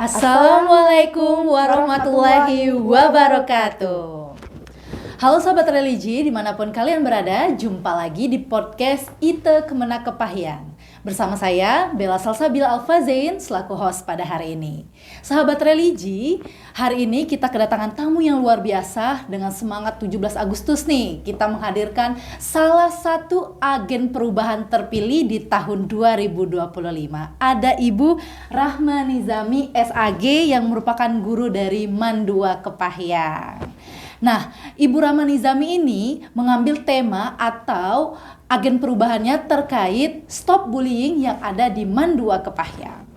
Assalamualaikum warahmatullahi wabarakatuh. Halo Sobat Religi, dimanapun kalian berada, jumpa lagi di podcast Ite Kemenak Kepahyang. Bersama saya, Bella Salsabila Alfazain, selaku host pada hari ini. Sahabat Religi, hari ini kita kedatangan tamu yang luar biasa. Dengan semangat 17 Agustus nih, kita menghadirkan salah satu agen perubahan terpilih di tahun 2025. Ada Ibu Rahma Nizami SAG yang merupakan guru dari Mandua Kepahyang. Nah, Ibu Rahma Nizami ini mengambil tema atau agen perubahannya terkait stop bullying yang ada di Mandua Kepahyang.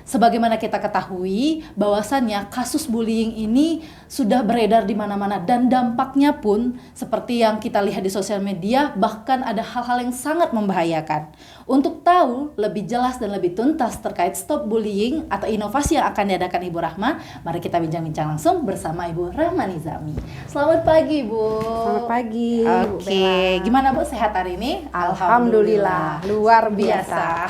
Sebagaimana kita ketahui, bahwasannya kasus bullying ini sudah beredar di mana-mana dan dampaknya pun seperti yang kita lihat di sosial media, bahkan ada hal-hal yang sangat membahayakan. Untuk tahu lebih jelas dan lebih tuntas terkait stop bullying atau inovasi yang akan diadakan Ibu Rahma, mari kita bincang-bincang langsung bersama Ibu Rahma Nizami. Selamat pagi, Bu. Selamat pagi. Oke, gimana Bu, sehat hari ini? Alhamdulillah, luar biasa.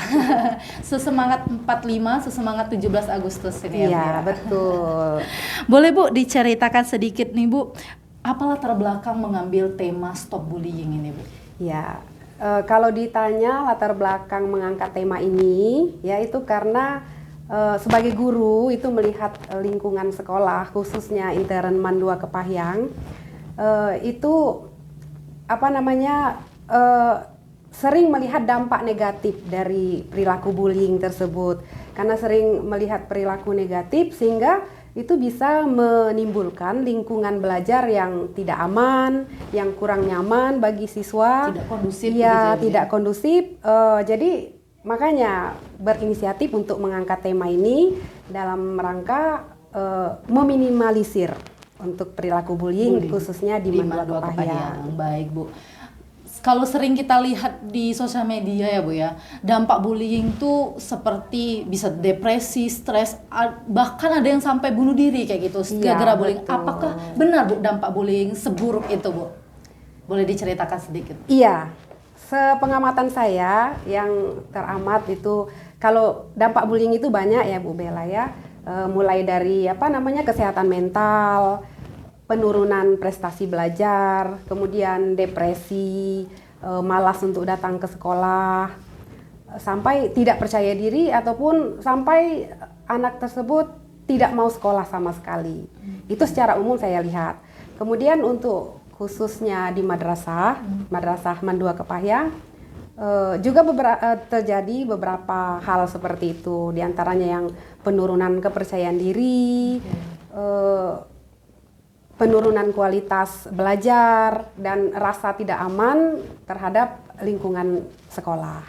Sesemangat 45, sesemangat 17 Agustus ini ya, Bu. Betul. Boleh Bu diceritakan sedikit nih Bu, apa latar belakang mengambil tema stop bullying ini Bu? Ya, kalau ditanya latar belakang mengangkat tema ini, ya itu karena sebagai guru itu melihat lingkungan sekolah, khususnya intern Mandua Kepahyang, itu sering melihat dampak negatif dari perilaku bullying tersebut. Karena sering melihat perilaku negatif sehingga itu bisa menimbulkan lingkungan belajar yang tidak aman, yang kurang nyaman bagi siswa, tidak kondusif. Ya, tidak kondusif. Jadi makanya berinisiatif untuk mengangkat tema ini dalam rangka meminimalisir untuk perilaku bullying khususnya di Mandua Kepahyang. Baik Bu. Kalau sering kita lihat di sosial media ya Bu ya, dampak bullying tuh seperti bisa depresi, stres, bahkan ada yang sampai bunuh diri kayak gitu gara-gara bullying. Betul. Apakah benar Bu dampak bullying seburuk itu Bu? Boleh diceritakan sedikit? Iya, sepengamatan saya yang teramat itu kalau dampak bullying itu banyak ya Bu Bella ya, mulai dari kesehatan mental, penurunan prestasi belajar, kemudian depresi, malas untuk datang ke sekolah, sampai tidak percaya diri ataupun sampai anak tersebut tidak mau sekolah sama sekali. Itu secara umum saya lihat. Kemudian untuk khususnya di madrasah Mandua Kepahyang, juga terjadi beberapa hal seperti itu. Di antaranya yang penurunan kepercayaan diri, penurunan kualitas belajar dan rasa tidak aman terhadap lingkungan sekolah.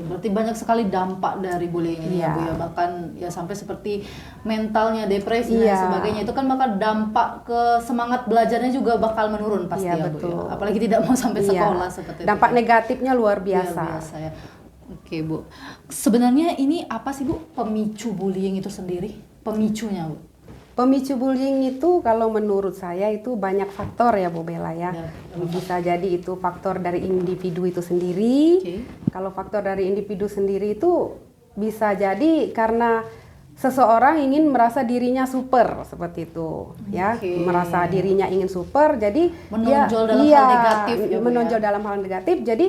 Berarti banyak sekali dampak dari bullying ini ya Bu ya, bahkan ya sampai seperti mentalnya, depresi dan sebagainya. Itu kan bakal dampak ke semangat belajarnya juga bakal menurun pasti ya betul. Bu ya. Apalagi tidak mau sampai sekolah seperti itu. Dampak negatifnya luar biasa. Luar biasa ya. Oke Bu, sebenarnya ini apa sih Bu pemicu bullying itu sendiri? Pemicunya Bu? Pemicu bullying itu kalau menurut saya itu banyak faktor ya Bu Bella ya. Bisa jadi itu faktor dari individu itu sendiri. Kalau faktor dari individu sendiri itu bisa jadi karena seseorang ingin merasa dirinya super seperti itu ya. Merasa dirinya ingin super, jadi menonjol dalam hal negatif ya, menonjol dalam hal negatif. Jadi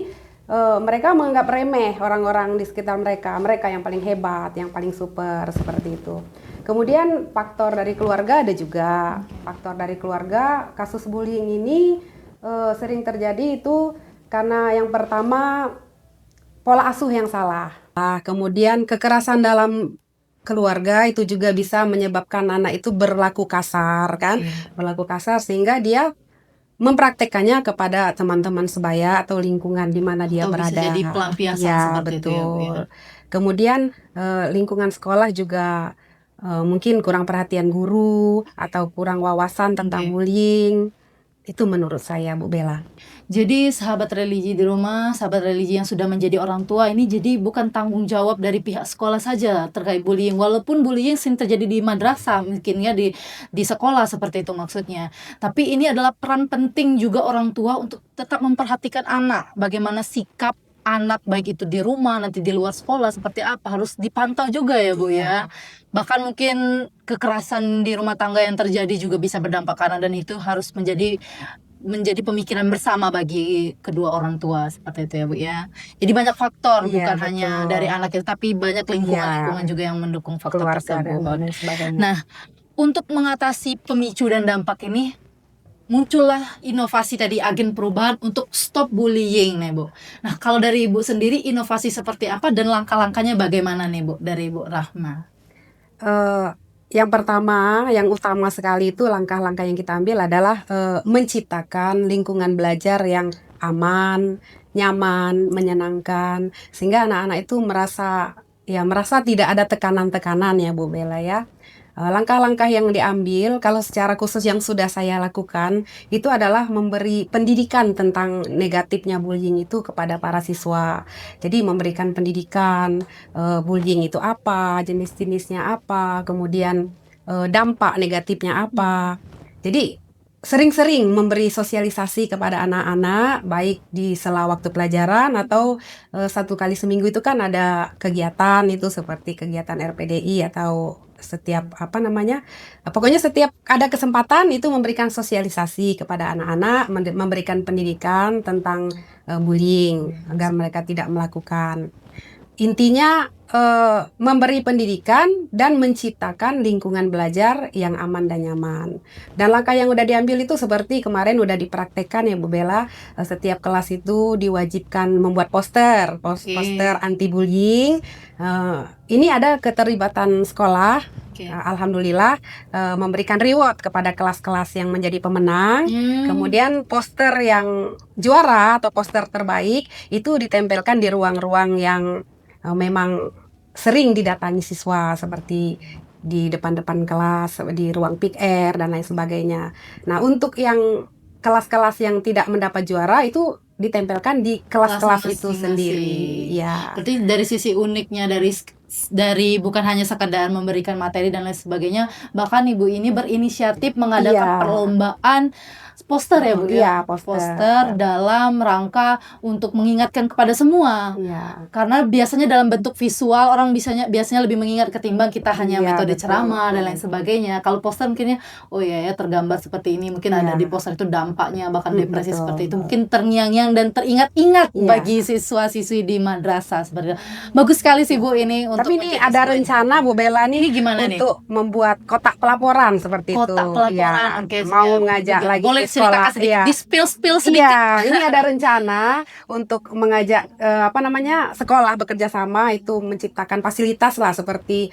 mereka menganggap remeh orang-orang di sekitar mereka yang paling hebat, yang paling super seperti itu. Kemudian faktor dari keluarga ada juga. Faktor dari keluarga, kasus bullying ini sering terjadi itu karena yang pertama pola asuh yang salah. Kemudian kekerasan dalam keluarga itu juga bisa menyebabkan anak itu berlaku kasar kan, berlaku kasar sehingga dia mempraktekannya kepada teman-teman sebaya atau lingkungan di mana dia berada. Bisa jadi pelampiasan seperti itu ya. Kemudian lingkungan sekolah juga mungkin kurang perhatian guru atau kurang wawasan tentang bullying. Itu menurut saya Bu Bella. Jadi sahabat religi di rumah, sahabat religi yang sudah menjadi orang tua ini jadi bukan tanggung jawab dari pihak sekolah saja terkait bullying. Walaupun bullying sering terjadi di madrasah mungkin ya, di sekolah seperti itu maksudnya. Tapi ini adalah peran penting juga orang tua untuk tetap memperhatikan anak, bagaimana sikap anak baik itu di rumah, nanti di luar sekolah seperti apa harus dipantau juga ya Bu ya. Bahkan mungkin kekerasan di rumah tangga yang terjadi juga bisa berdampak karena, dan itu harus menjadi pemikiran bersama bagi kedua orang tua seperti itu ya Bu ya. Jadi banyak faktor, Iya, bukan hanya betul. dari anak itu, tapi banyak Iya. lingkungan juga yang mendukung faktor Keluarga dan tersebut. lain sebagainya. Nah, untuk mengatasi pemicu dan dampak ini, muncullah inovasi tadi, agen perubahan untuk stop bullying nih Bu. Nah, kalau dari Ibu sendiri inovasi seperti apa dan langkah-langkahnya bagaimana nih Bu dari Ibu Rahma? Yang pertama, yang utama sekali itu langkah-langkah yang kita ambil adalah menciptakan lingkungan belajar yang aman, nyaman, menyenangkan, sehingga anak-anak itu merasa tidak ada tekanan-tekanan ya Bu Bella ya. Langkah-langkah yang diambil kalau secara khusus yang sudah saya lakukan itu adalah memberi pendidikan tentang negatifnya bullying itu kepada para siswa. Jadi memberikan pendidikan bullying itu apa, jenis-jenisnya apa, kemudian dampak negatifnya apa. Jadi sering-sering memberi sosialisasi kepada anak-anak baik di sela waktu pelajaran atau 1 kali seminggu itu kan ada kegiatan itu seperti kegiatan RPDI atau pokoknya setiap ada kesempatan itu memberikan sosialisasi kepada anak-anak, memberikan pendidikan tentang bullying agar mereka tidak melakukan. Intinya memberi pendidikan dan menciptakan lingkungan belajar yang aman dan nyaman. Dan langkah yang udah diambil itu seperti kemarin udah dipraktekkan ya Bu Bella, setiap kelas itu diwajibkan membuat poster anti bullying. Ini ada keterlibatan sekolah. Alhamdulillah memberikan reward kepada kelas-kelas yang menjadi pemenang. Kemudian poster yang juara atau poster terbaik itu ditempelkan di ruang-ruang yang memang sering didatangi siswa seperti di depan-depan kelas, di ruang pick air dan lain sebagainya. Nah, untuk yang kelas-kelas yang tidak mendapat juara itu ditempelkan di kelas-kelas itu sendiri. Ya. Berarti dari sisi uniknya dari bukan hanya sekedar memberikan materi dan lain sebagainya, bahkan Ibu ini berinisiatif mengadakan perlombaan poster ya Bu ya, poster dalam rangka untuk mengingatkan kepada semua. Karena biasanya dalam bentuk visual orang biasanya lebih mengingat ketimbang kita hanya metode ceramah dan lain sebagainya. Kalau poster mungkinnya ya tergambar seperti ini, mungkin ada di poster itu dampaknya, bahkan depresi seperti itu mungkin terngiang-ngiang dan teringat-ingat bagi siswa-siswi di madrasah seperti itu. Bagus sekali sih Bu ini. Tapi ini ada rencana Bu Bella nih gimana untuk membuat kotak pelaporan seperti itu. Kotak pelaporan, mau ngajak lagi boleh sekolah sedikit, di spill sedikit. Iya, ini ada rencana untuk mengajak sekolah bekerja sama itu menciptakan fasilitas lah seperti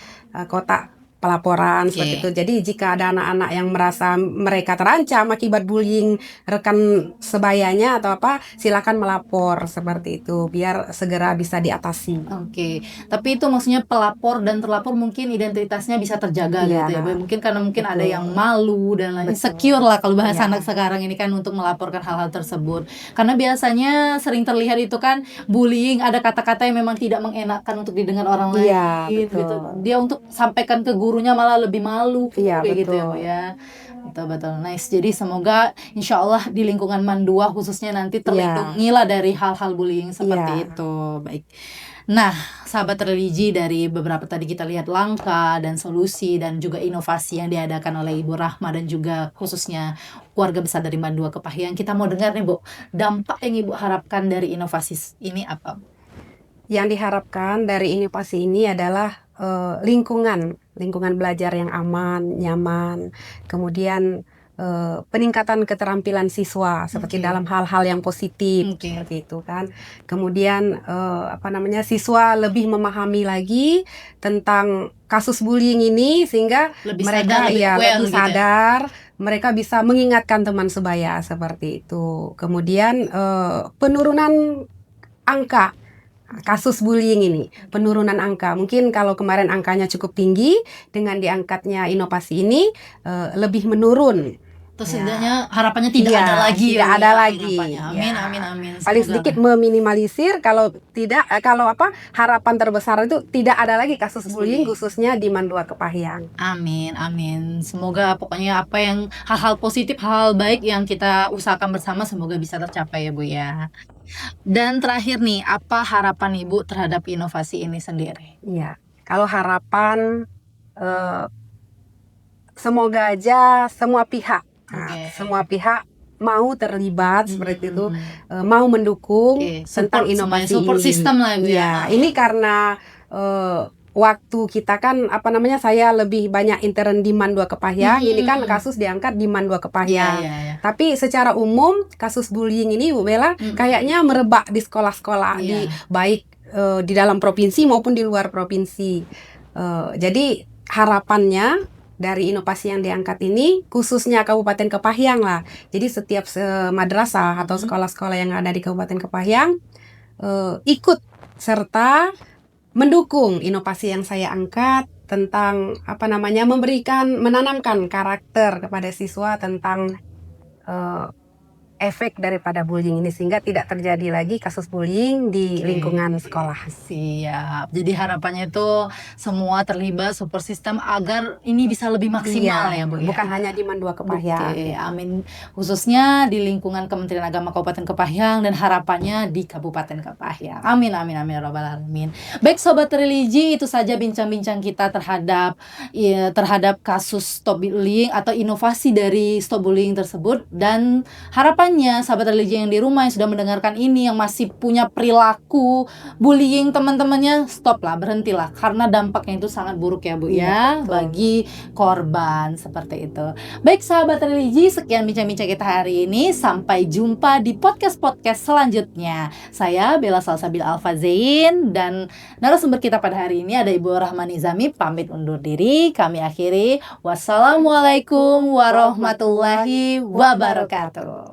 kotak pelaporan seperti itu. Jadi jika ada anak-anak yang merasa mereka terancam akibat bullying rekan sebayanya atau silakan melapor seperti itu biar segera bisa diatasi. Tapi itu maksudnya pelapor dan terlapor mungkin identitasnya bisa terjaga gitu ya. Mungkin karena ada yang malu dan lain insecure lah kalau bahasa anak sekarang ini kan untuk melaporkan hal-hal tersebut. Karena biasanya sering terlihat itu kan bullying ada kata-kata yang memang tidak mengenakan untuk didengar orang lain gitu. Dia untuk sampaikan ke gurunya malah lebih malu gitu ya Bu ya. Betul. Nice. Jadi semoga insya Allah di lingkungan Mandua khususnya nanti terlindungi lah dari hal-hal bullying seperti itu. Baik. Nah, sahabat religi, dari beberapa tadi kita lihat langkah dan solusi dan juga inovasi yang diadakan oleh Ibu Rahma dan juga khususnya keluarga besar dari Mandua Kepahyang. Kita mau dengar nih Bu, dampak yang Ibu harapkan dari inovasi ini apa? Yang diharapkan dari inovasi ini adalah lingkungan belajar yang aman, nyaman, kemudian peningkatan keterampilan siswa seperti dalam hal-hal yang positif seperti itu kan. Kemudian siswa lebih memahami lagi tentang kasus bullying ini sehingga mereka lebih sadar, mereka bisa mengingatkan teman sebaya seperti itu. Kemudian penurunan angka kasus bullying ini, penurunan angka. Mungkin kalau kemarin angkanya cukup tinggi, dengan diangkatnya inovasi ini lebih menurun. Terus setidaknya harapannya tidak ada lagi. Amin. Paling sedikit meminimalisir, kalau harapan terbesar itu tidak ada lagi kasus bullying khususnya di Mandua Kepahyang. Amin. Semoga pokoknya hal-hal positif, hal baik yang kita usahakan bersama semoga bisa tercapai ya Bu ya. Dan terakhir nih, apa harapan Ibu terhadap inovasi ini sendiri? Iya, kalau harapan semoga aja semua pihak, semua pihak mau terlibat seperti itu, mau mendukung tentang inovasi support ini. system lah Bu ya. Ini karena waktu kita kan saya lebih banyak intern di Man 2 Kepahyang, ini kan kasus diangkat di Man 2 Kepahyang. Tapi secara umum kasus bullying ini Bu Bella kayaknya merebak di sekolah-sekolah baik di dalam provinsi maupun di luar provinsi. Jadi harapannya dari inovasi yang diangkat ini khususnya Kabupaten Kepahyang lah. Jadi setiap madrasah atau sekolah-sekolah yang ada di Kabupaten Kepahyang ikut serta mendukung inovasi yang saya angkat tentang menanamkan karakter kepada siswa tentang efek daripada bullying ini sehingga tidak terjadi lagi kasus bullying di lingkungan sekolah. Siap. Jadi harapannya itu semua terlibat support system agar ini bisa lebih maksimal ya Bu. Bukan hanya di Man 2 Kepahyang. Amin. Khususnya di lingkungan Kementerian Agama Kabupaten Kepahyang dan harapannya di Kabupaten Kepahyang. Amin amin amin ya rabbal alamin. Baik Sobat Religi, itu saja bincang-bincang kita terhadap kasus stop bullying atau inovasi dari stop bullying tersebut, dan harapannya sahabat religi yang di rumah yang sudah mendengarkan ini yang masih punya perilaku bullying teman-temannya, stop lah, berhentilah, karena dampaknya itu sangat buruk ya Bu bagi korban seperti itu. Baik sahabat religi, sekian bincang-bincang kita hari ini, sampai jumpa di podcast-podcast selanjutnya. Saya Bella Salsabil Alfazain dan narasumber kita pada hari ini ada Ibu Rahmani Zami, pamit undur diri. Kami akhiri, wassalamualaikum warahmatullahi wabarakatuh.